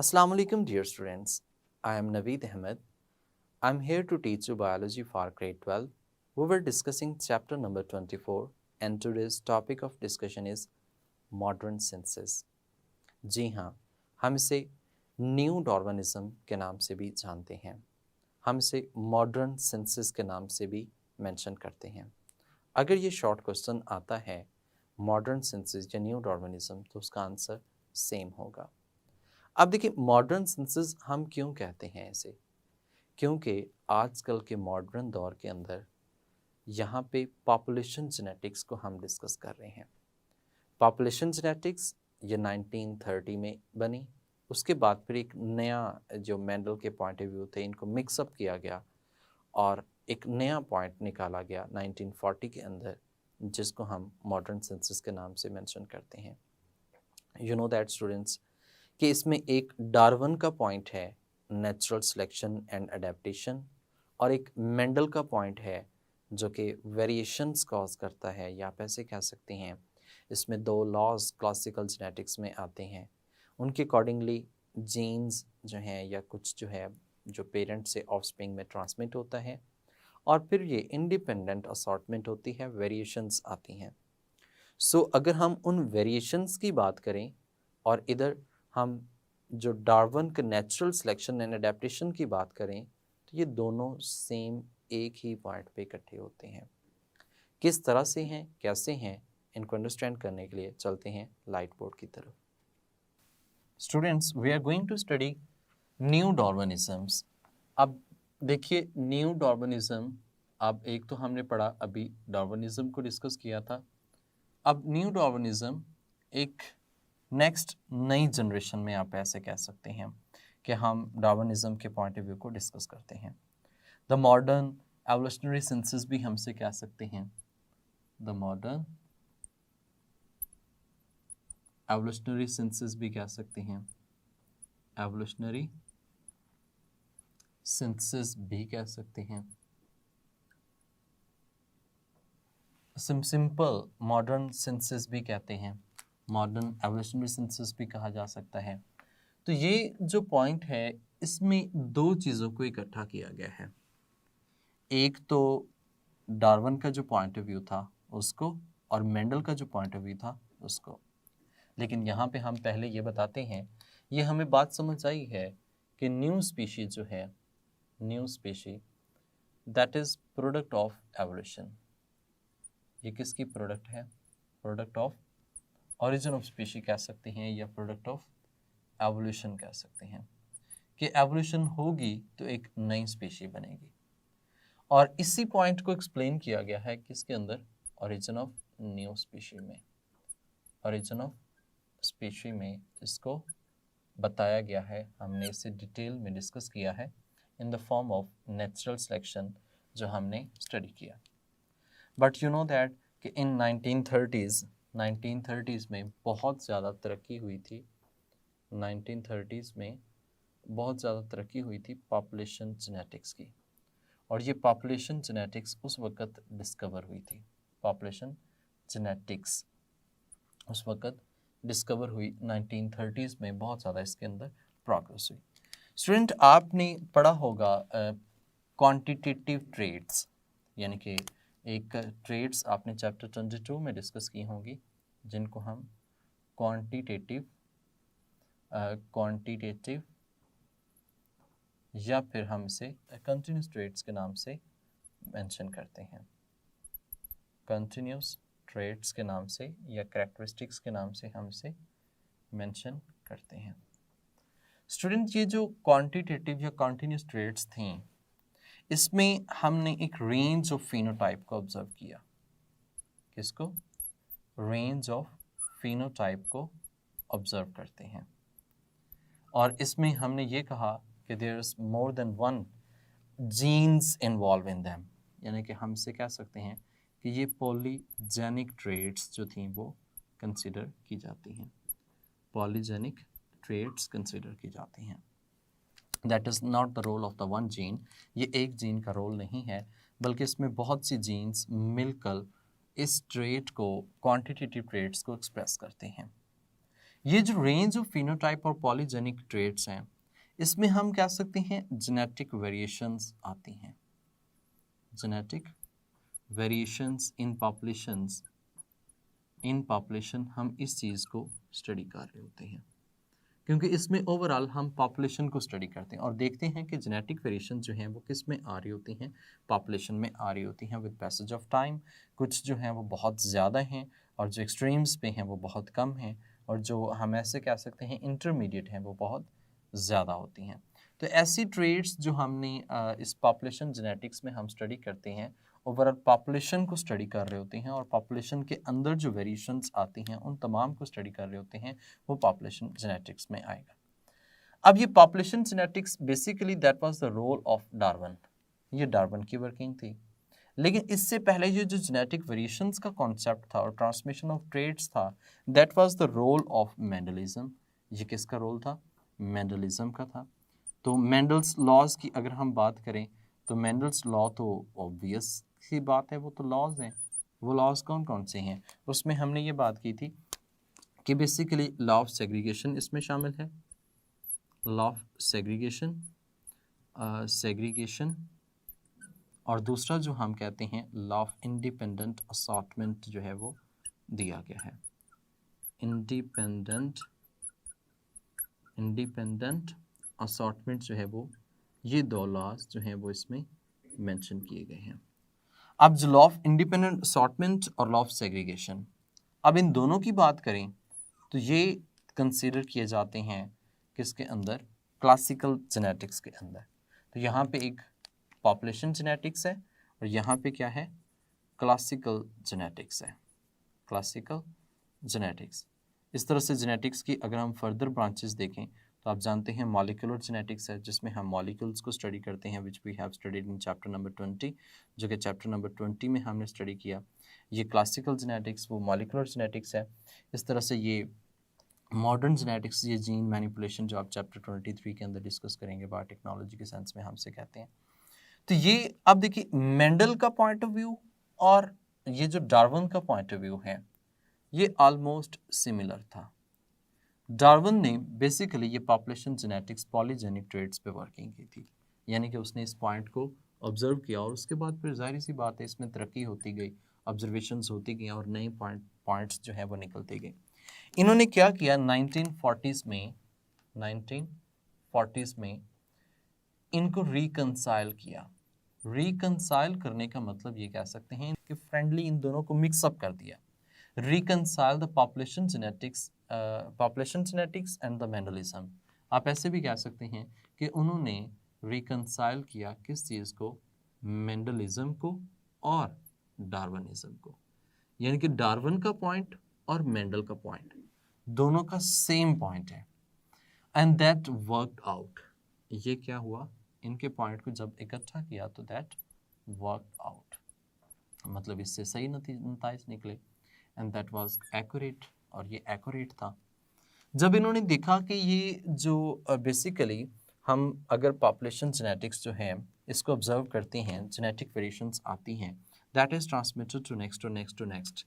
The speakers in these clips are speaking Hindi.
Assalamu alaikum dear students. I am Naveed Ahmed. I am here to teach you biology for grade 12. We were discussing chapter number 24 and today's topic of discussion is modern senses. जी हाँ, हम इसे न्यू डार्विनिज्म के नाम से भी जानते हैं. हम इसे मॉडर्न सेंसेस के नाम से भी मेंशन करते हैं. अगर ये शॉर्ट क्वेश्चन आता है मॉडर्न सेंसेस या न्यू डार्विनिज्म तो उसका आंसर सेम होगा. अब देखिए मॉडर्न सेंसेस हम क्यों कहते हैं इसे, क्योंकि आजकल के मॉडर्न दौर के अंदर यहाँ पे पॉपुलेशन जेनेटिक्स को हम डिस्कस कर रहे हैं. पॉपुलेशन जेनेटिक्स ये 1930 में बनी. उसके बाद फिर एक नया जो मेंडल के पॉइंट ऑफ व्यू थे इनको मिक्सअप किया गया और एक नया पॉइंट निकाला गया 1940 के अंदर जिसको हम मॉडर्न सेंसेस के नाम से मेंशन करते हैं. यू नो दैट स्टूडेंट्स कि इसमें एक डार्विन का पॉइंट है नेचुरल सिलेक्शन एंड अडेप्टेशन और एक मेंडल का पॉइंट है जो कि वेरिएशंस कॉज करता है, या आप ऐसे कह सकते हैं इसमें दो लॉज क्लासिकल जेनेटिक्स में आते हैं. उनके अकॉर्डिंगली जीन्स जो हैं या कुछ जो है जो पेरेंट से ऑफस्प्रिंग में ट्रांसमिट होता है और फिर ये इंडिपेंडेंट असॉर्टमेंट होती है, वेरिएशंस आती हैं. सो अगर हम उन वेरिएशंस की बात करें और इधर हम जो डार्विन के नेचुरल सिलेक्शन एंड अडेप्टेशन की बात करें तो ये दोनों सेम एक ही पॉइंट पे इकट्ठे होते हैं. किस तरह से हैं, कैसे हैं, इनको अंडरस्टैंड करने के लिए चलते हैं लाइट बोर्ड की तरफ. Students, we are going to study new Darwinisms. अब देखिए न्यू डार्विनिज्म, अब एक तो हमने पढ़ा अभी डार्विनिज्म को डिस्कस किया था. अब न्यू डार्विनिज्म एक नेक्स्ट नई जनरेशन में आप ऐसे कह सकते हैं कि हम डार्विनिज्म के पॉइंट ऑफ व्यू को डिस्कस करते हैं. द मॉडर्न एवोल्यूशनरी सेंसेस भी हमसे कह सकते हैं. द मॉडर्न एवोल्यूशनरी सेंसेस भी कह सकते हैं. एवोल्यूशनरी सेंसेस भी कह सकते हैं. सिंपल मॉडर्न सेंसेस भी कहते हैं. मॉडर्न एवोल्यूशनरी सेंसेस भी कहा जा सकता है. तो ये जो पॉइंट है इसमें दो चीज़ों को इकट्ठा किया गया है. एक तो डार्विन का जो पॉइंट ऑफ व्यू था उसको और मेंडल का जो पॉइंट ऑफ व्यू था उसको. लेकिन यहाँ पे हम पहले ये बताते हैं, ये हमें बात समझ आई है कि न्यू स्पीशीज जो है, new species that is product of evolution. ये किसकी प्रोडक्ट है? Product of origin of species कह सकते हैं या प्रोडक्ट ऑफ एवोल्यूशन कह सकते हैं कि एवोल्यूशन होगी तो एक नई स्पीशी बनेगी. और इसी पॉइंट को एक्सप्लेन किया गया है किसके अंदर? ओरिजिन ऑफ न्यू स्पीशी में. ओरिजिन ऑफ स्पीशी में इसको बताया गया है. हमने इसे डिटेल में डिस्कस किया है in the form of natural selection जो हमने स्टडी किया. बट यू नो दैट कि इन 1930s में बहुत ज़्यादा तरक्की हुई थी. 1930s में बहुत ज़्यादा तरक्की हुई थी पॉपुलेशन जेनेटिक्स की. और ये पॉपुलेशन जेनेटिक्स उस वक़्त डिस्कवर हुई थी. पॉपुलेशन जेनेटिक्स उस वक़्त डिस्कवर हुई 1930s में. बहुत ज़्यादा इसके अंदर प्रोग्रेस हुई. स्टूडेंट, आपने पढ़ा होगा क्वांटिटेटिव ट्रेड्स, यानी कि एक ट्रेड्स आपने चैप्टर 22 में डिस्कस की होंगी जिनको हम क्वांटिटेटिव या फिर हम इसे कंटिन्यूस ट्रेड्स के नाम से मेंशन करते हैं. कंटिन्यूस ट्रेड्स के नाम से या कैरेक्टरिस्टिक्स के नाम से हम इसे मेंशन करते हैं. स्टूडेंट, ये जो क्वांटिटेटिव या कंटिन्यूस ट्रेड्स थी इसमें हमने एक रेंज ऑफ फिनोटाइप को ऑब्जर्व किया. किसको? रेंज ऑफ फिनोटाइप को ऑब्जर्व करते हैं. और इसमें हमने ये कहा कि there is more than one genes involved in them, यानी कि हम इसे कह सकते हैं कि ये पॉलीजेनिक ट्रेड्स जो थी वो कंसिडर की जाती हैं. पॉलीजेनिक ट्रेड्स कंसिडर की जाती हैं. That is not the role of the one gene. ये एक जीन का रोल नहीं है बल्कि इसमें बहुत सी जीन्स मिलकर इस ट्रेट को, क्वांटिटेटिव ट्रेड्स को एक्सप्रेस करते हैं. ये जो रेंज ऑफ फिनोटाइप और पॉलीजेनिक ट्रेट्स हैं, इसमें हम कह सकते हैं जेनेटिक वेरिएशंस आती हैं, जेनेटिक वेरिएशंस इन पॉपुलेशन हम इस चीज़ को स्टडी कर रहे होते हैं, क्योंकि इसमें ओवरऑल हम पॉपुलेशन को स्टडी करते हैं और देखते हैं कि जेनेटिक वेरिएशन जो हैं वो किस में आ रही होती हैं, पॉपुलेशन में आ रही होती हैं विद पैसेज ऑफ टाइम। कुछ जो हैं वो बहुत ज़्यादा हैं और जो एक्सट्रीम्स पे हैं वो बहुत कम हैं, और जो हम ऐसे कह सकते हैं इंटरमीडिएट हैं वो बहुत ज़्यादा होती हैं। तो ऐसी ट्रेड्स जो हमने इस पॉपुलेशन जेनेटिक्स में हम स्टडी करते हैं, ओवरऑल पॉपुलेशन को स्टडी कर रहे होते हैं और पॉपुलेशन के अंदर जो वेरिएशंस आती हैं उन तमाम को स्टडी कर रहे होते हैं, वो पॉपुलेशन जेनेटिक्स में आएगा। अब ये population genetics basically that was the role of Darwin, ये डार्विन की वर्किंग थी। लेकिन इससे पहले ये जो जेनेटिक वेरिएशंस का कॉन्सेप्ट था और ट्रांसमिशन ऑफ ट्रेड्स था, that was the role of Mendelism. ये किसका रोल था? मेंडलिज्म का था। तो मेंडल्स लॉज की अगर हम बात करें तो मेंडल्स लॉ तो ऑब्वियस सी बात है, वो तो लॉज हैं। वो लॉज कौन कौन से हैं? उसमें हमने ये बात की थी कि बेसिकली लॉ ऑफ सेग्रीगेशन इसमें शामिल है, लॉ ऑफ सेग्रीगेशन, और दूसरा जो हम कहते हैं लॉ ऑफ इंडिपेंडेंट असॉर्टमेंट जो है वो दिया गया है। इंडिपेंडेंट असॉर्टमेंट जो है वो, ये दो लॉज जो हैं वो इसमें मेंशन किए गए हैं। अब जो लॉ ऑफ इंडिपेंडेंट असॉर्टमेंट और लॉ ऑफ सेग्रीगेशन, अब इन दोनों की बात करें तो ये कंसीडर किए जाते हैं किसके अंदर? क्लासिकल जेनेटिक्स के अंदर। तो यहाँ पे एक पॉपुलेशन जेनेटिक्स है और यहाँ पे क्या है? क्लासिकल जेनेटिक्स है, क्लासिकल जेनेटिक्स। इस तरह से जेनेटिक्स की अगर हम फर्दर ब्रांचेस देखें तो आप जानते हैं मॉलिक्यूलर जेनेटिक्स है, जिसमें हम मॉलिक्यूल्स को स्टडी करते हैं, which we have studied in chapter number 20, जो कि चैप्टर नंबर 20 में हमने स्टडी किया। ये क्लासिकल जेनेटिक्स वो मॉलिक्यूलर जेनेटिक्स है। इस तरह से ये मॉडर्न जेनेटिक्स, ये जीन मैनिपुलेशन जो आप चैप्टर 23 के अंदर डिस्कस करेंगे बायोटेक्नोलॉजी के सेंस में हमसे कहते हैं। तो ये अब देखिए मेंडल का पॉइंट ऑफ व्यू और ये जो डार्विन का पॉइंट ऑफ व्यू है, ये ऑलमोस्ट सिमिलर था। डार्विन ने बेसिकली ये पॉपुलेशन जेनेटिक्स पॉलीजेनिक ट्रेड्स पे वर्किंग की थी, यानी कि उसने इस पॉइंट को ऑब्जर्व किया और उसके बाद फिर जाहिर सी बात है इसमें तरक्की होती गई, ऑब्जर्वेशंस होती गई और नए पॉइंट्स जो है वो निकलते गए। इन्होंने क्या किया 1940s में इनको रिकंसाइल किया। रिकंसाइल करने का मतलब ये कह सकते हैं कि फ्रेंडली इन दोनों को मिक्सअप कर दिया। Reconcile the population genetics and the Mendelism. आप ऐसे भी कह सकते हैं कि उन्होंने रिकंसाइल किया किस चीज़ को? मेंडलिज्म को और डार्विनिज्म को, यानी कि डार्विन का पॉइंट और मेंडल का पॉइंट दोनों का सेम पॉइंट है, एंड दैट वर्कड आउट। ये क्या हुआ? इनके पॉइंट को जब इकट्ठा किया तो दैट वर्कड आउट, मतलब इससे सही नतीजे निकले, एंड दैट वाज एक्यूरेट, और ये एक्यूरेट था। जब इन्होंने देखा कि ये जो बेसिकली हम अगर पॉपुलेशन जेनेटिक्स जो है इसको ऑब्जर्व करते हैं, जेनेटिक वेरिएशंस आती हैं, that is transmitted to next,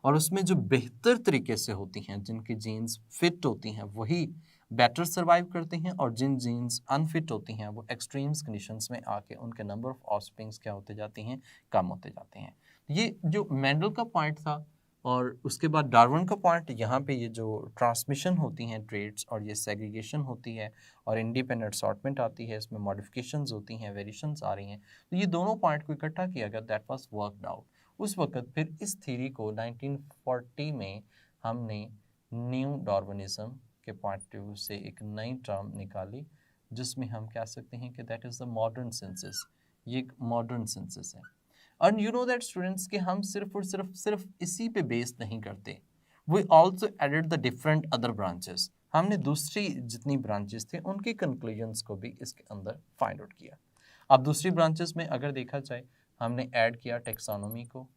और उसमें जो बेहतर तरीके से होती हैं, जिनकी जीन्स फिट होती हैं, वही बेटर सर्वाइव करते हैं, और जिन जीन्स अनफिट होती हैं वो एक्सट्रीम्स कंडीशंस में आके उनके नंबर ऑफ ऑफस्प्रिंग्स क्या होते जाते हैं? कम होते जाते हैं। ये जो मेंडल का पॉइंट था और उसके बाद डार्विन का पॉइंट, यहाँ पे ये जो ट्रांसमिशन होती हैं ट्रेड्स और ये सेग्रीगेशन होती है और इंडिपेंडेंट असॉर्टमेंट आती है, इसमें मॉडिफिकेशंस होती हैं, वेरिएशंस आ रही हैं, तो ये दोनों पॉइंट को इकट्ठा किया गया, दैट वाज वर्कड आउट। उस वक्त फिर इस थ्योरी को 1940 में हमने न्यू डार्विनिज्म के पॉइंट ऑफ व्यू से एक नई टर्म निकाली, जिसमें हम कह सकते हैं कि that is the modern census. ये एक मॉडर्न सेंसस है। And you know that students कि हम सिर्फ और सिर्फ इसी पे बेस्ड नहीं करते, we also added the different other branches. हमने दूसरी जितनी ब्रांचेस थे उनके कंक्लूजन्स को भी इसके अंदर फाइंड आउट किया। अब दूसरी ब्रांचेस में अगर देखा जाए, हमने ऐड किया टेक्सोनोमी को।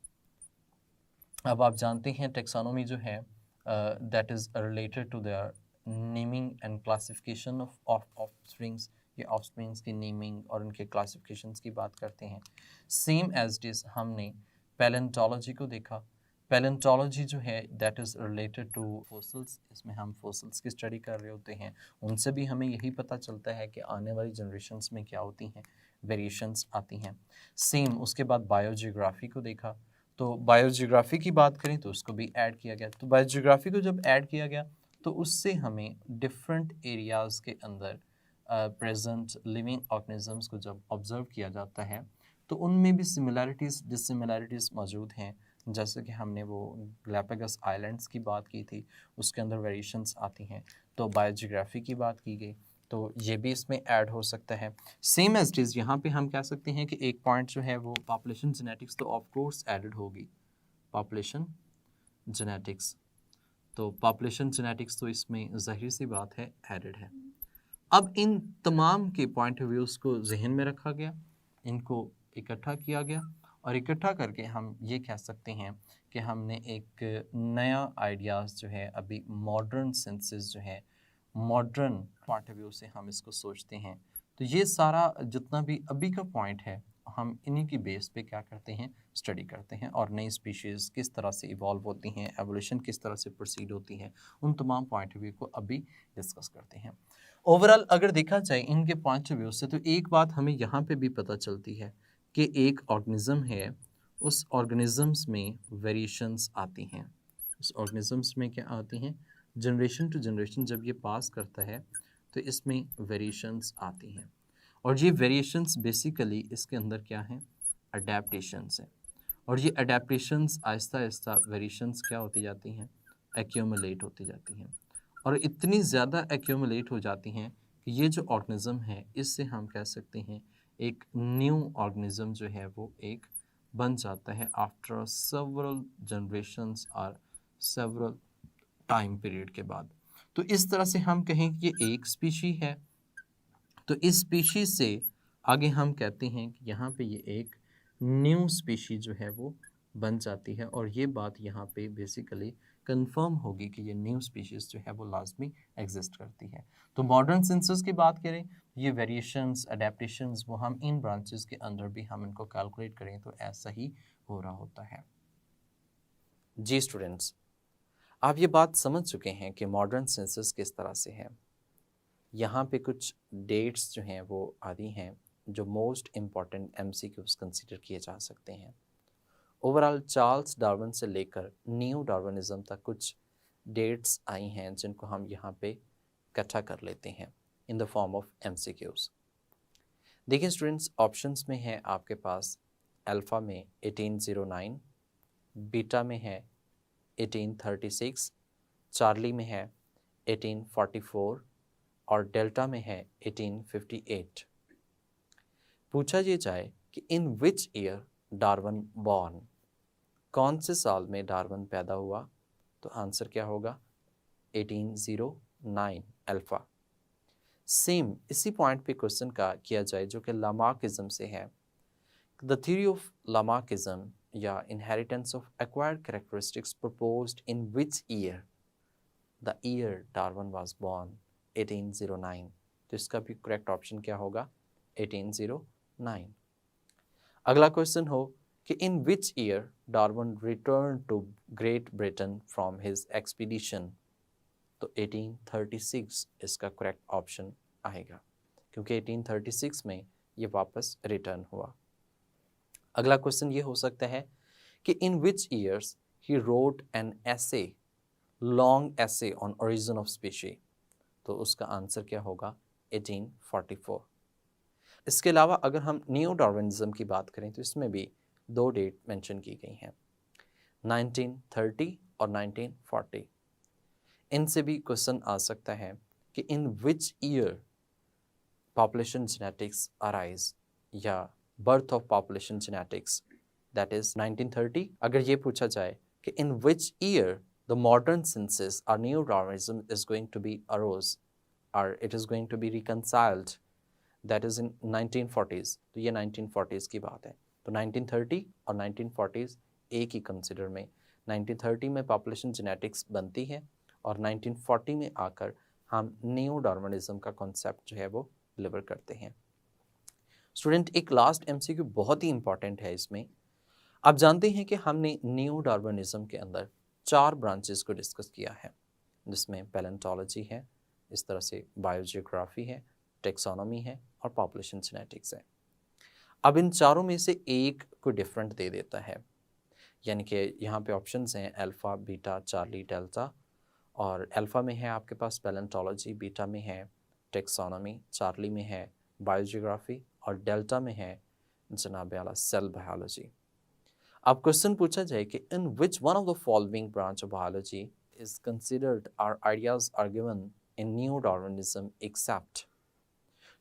अब आप जानते हैं टेक्सोनोमी जो है that is related to the naming and classification of offsprings. ये ऑफस्प्रिंग्स की नेमिंग और उनके क्लासिफिकेशंस की बात करते हैं। सेम एज इट इज़ हमने पैलेंटोलॉजी को देखा। पैलेंटोलॉजी जो है that is related to fossils, इसमें हम फोसिल्स की स्टडी कर रहे होते हैं, उनसे भी हमें यही पता चलता है कि आने वाली जनरेशन्स में क्या होती हैं, वेरिएशंस आती हैं। सेम उसके बाद बायोजियोग्राफी को देखा, तो बायोजियोग्राफी की बात करें तो उसको भी ऐड किया गया। तो बायोजियोग्राफी को जब ऐड किया गया तो उससे हमें डिफरेंट एरियाज़ के अंदर प्रेजेंट लिविंग ऑर्गेनिजम्स को जब ऑब्जर्व किया जाता है तो उनमें भी सिमिलैरिटीज़ डिससिमिलैरिटीज़ मौजूद हैं। जैसे कि हमने वो गैलापागोस आइलैंड्स की बात की थी, उसके अंदर वेरिएशंस आती हैं। तो बायोजियोग्राफी की बात की गई तो ये भी इसमें ऐड हो सकता है। सेम एज इट इज़ यहाँ पे हम कह सकते हैं कि एक पॉइंट जो है वो पॉपुलेशन जेनेटिक्स तो ऑफ कोर्स एडेड होगी, पॉपुलेशन जेनेटिक्स। तो पॉपुलेशन जेनेटिक्स तो इसमें ज़ाहिर सी बात है एडेड है। अब इन तमाम के पॉइंट ऑफ व्यूज़ को जहन में रखा गया, इनको इकट्ठा किया गया और इकट्ठा करके हम ये कह सकते हैं कि हमने एक नया आइडियाज़ जो है अभी मॉडर्न सेंसेस जो है, मॉडर्न पॉइंट ऑफ व्यू से हम इसको सोचते हैं। तो ये सारा जितना भी अभी का पॉइंट है हम इन्हीं की बेस पे क्या करते हैं, स्टडी करते हैं और नई स्पीशीज़ किस तरह से इवॉल्व होती हैं, एवोल्यूशन किस तरह से प्रोसीड होती है, उन तमाम पॉइंट ऑफ व्यू को अभी डिस्कस करते हैं। ओवरऑल अगर देखा जाए इनके पॉइंट ऑफ व्यू से तो एक बात हमें यहाँ पे भी पता चलती है कि एक ऑर्गेनिज्म है, उस ऑर्गेनिजम्स में वेरिएशंस आती हैं। उस ऑर्गेनिजम्स में क्या आती हैं, जनरेशन टू जनरेशन जब ये पास करता है तो इसमें वेरिएशंस आती हैं और ये वेरिएशंस बेसिकली इसके अंदर क्या हैं, अडेप्टेशंस हैं। और ये अडेप्टेशंस आहिस्ता आहिस्ता वेरिएशंस क्या होती जाती हैं, एक्यूमुलेट होती जाती हैं और इतनी ज़्यादा एक्यूमुलेट हो जाती हैं कि ये जो ऑर्गेनिज़म है इससे हम कह सकते हैं एक न्यू ऑर्गेनिज़म जो है वो एक बन जाता है आफ्टर सेवरल जनरेशन्स और सेवरल टाइम पीरियड के बाद। तो इस तरह से हम कहें कि ये एक स्पीशी है। तो इस स्पीशी से आगे हम कहते हैं कि यहाँ पे ये एक न्यू स्पीशी जो है वो बन जाती है और ये बात यहाँ पे बेसिकली कंफर्म होगी कि ये न्यू स्पीशीज़ जो है वो लाजमी एग्जिस्ट करती है। तो मॉडर्न सेंसस की बात करें, ये वेरिएशंस अडेप्टेशंस वो हम इन ब्रांचेस के अंदर भी हम इनको कैलकुलेट करें तो ऐसा ही हो रहा होता है। जी स्टूडेंट्स, आप ये बात समझ चुके हैं कि मॉडर्न सेंसस किस तरह से है। यहाँ पे कुछ डेट्स जो हैं वो आदि हैं जो मोस्ट इम्पॉर्टेंट MCQs कंसीडर किए जा सकते हैं। ओवरऑल चार्ल्स डार्विन से लेकर न्यू डार्विनिज्म तक कुछ डेट्स आई हैं जिनको हम यहाँ पे इकट्ठा कर लेते हैं in the form of MCQs। देखिए स्टूडेंट्स, ऑप्शंस में है आपके पास अल्फ़ा में 1809, बीटा में है 1836, चार्ली में है 1844 और डेल्टा में है 1858। पूछा ये जाए कि in which year Darwin born, कौन से साल में डार्विन पैदा हुआ, तो आंसर क्या होगा 1809 अल्फ़ा। सेम इसी पॉइंट पे क्वेश्चन का किया जाए जो कि लामार्किज्म से है। द थ्योरी ऑफ लामार्किज्म या inheritance of acquired characteristics proposed in which year, the year Darwin was born 1809। तो इसका भी करेक्ट ऑप्शन क्या होगा 1809। अगला क्वेश्चन हो कि in which year Darwin return to Great Britain from his expedition, तो 1836 इसका करेक्ट ऑप्शन आएगा क्योंकि 1836 में ये वापस रिटर्न हुआ। अगला क्वेश्चन ये हो सकता है कि in which years he wrote an essay, long essay on origin of species, तो उसका आंसर क्या होगा 1844। इसके अलावा अगर हम न्यू डार्विनिज्म की बात करें तो इसमें भी दो डेट मेंशन की गई हैं, 1930 और 1940। इनसे भी क्वेश्चन आ सकता है कि in which year population genetics arise या birth of population genetics, that is 1930। अगर ये पूछा जाए कि in which year the modern synthesis और new Darwinism is going to be arose और it is going to be reconciled, that is in 1940s, तो ये 1940s की बात है। तो 1930 और 1940s एक ही कंसिडर में, 1930 में पॉपुलेशन जेनेटिक्स बनती है और 1940 में आकर हम न्यू डार्विनिज्म का कॉन्सेप्ट जो है वो डिलीवर करते हैं। स्टूडेंट, एक लास्ट MCQ बहुत ही इंपॉर्टेंट है इसमें। आप जानते हैं कि हमने न्यू डार्विनिज्म के अंदर 4 ब्रांचेस को डिस्कस किया है, जिसमें पैलेंटोलॉजी है, इस तरह से बायोजियोग्राफी है, टेक्सोनॉमी है और पॉपुलेशन जेनेटिक्स है। अब इन चारों में से एक को डिफरेंट दे देता है, यानी कि यहाँ पे ऑप्शंस हैं अल्फ़ा, बीटा, चार्ली, डेल्टा। और अल्फ़ा में है आपके पास पैलेंटोलॉजी, बीटा में है टेक्सोनॉमी, चार्ली में है बायोजियोग्राफी और डेल्टा में है जनाब आला सेल बायोलॉजी। अब क्वेश्चन पूछा जाए कि in which one of the following branch of biology is considered or ideas are given in new Darwinism except,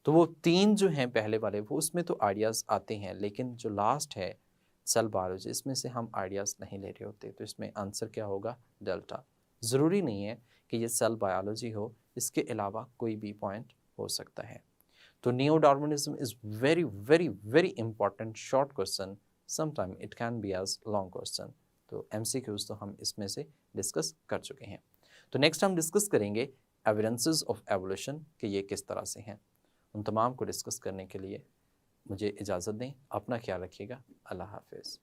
तो वो 3 जो हैं पहले वाले वो उसमें तो आइडियाज़ आते हैं, लेकिन जो लास्ट है सेल बायोलॉजी इसमें से हम आइडियाज़ नहीं ले रहे होते। तो इसमें आंसर क्या होगा? डेल्टा। ज़रूरी नहीं है कि ये सेल बायोलॉजी हो, इसके अलावा कोई भी पॉइंट हो सकता है। तो new Darwinism is very very very important short question, sometime it can be as long question. तो MCQs तो हम इसमें से डिस्कस कर चुके हैं। तो नेक्स्ट हम डिस्कस करेंगे एविडेंसेस ऑफ एवोल्यूशन कि ये किस तरह से हैं। उन तमाम को डिस्कस करने के लिए मुझे इजाज़त दें। अपना ख्याल रखिएगा। अल्लाह हाफ़िज़।